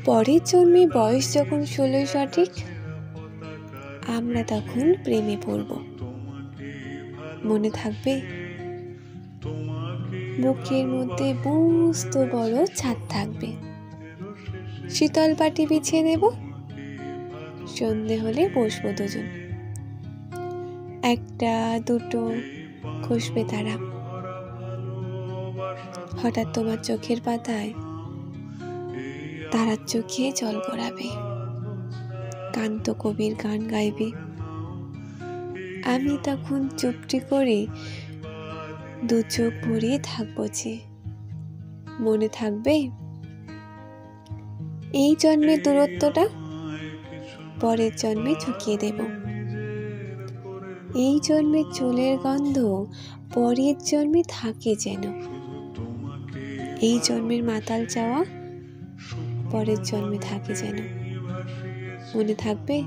পরের জন্মে বয়স যখন 16 সঠিক, আমরা তখন প্রেমে পড়ব। মনে থাকবে? বুকের মধ্যে মস্ত বড় ছাদ থাকবে, শীতল পাটি বিছিয়ে দেব, সন্ধে হলে বসবো দুজন। একটা দুটো খসবে তারা, হঠাৎ তোমার চোখের পাতায় তারার চোখে জল গড়াবে, কান্ত কবির গান গাইবে। আমি তখন চুপটি করে দু চোখ ভরিয়ে থাকবো যে। মনে থাকবে? এই জন্মের দূরত্বটা পরের জন্মে চুকিয়ে দেব। এই জন্মের চুলের গন্ধ পরের জন্মে থাকে যেন। এই জন্মের মাতাল চাওয়া পরের জন্মে থাকে যেন। মনে থাকবে?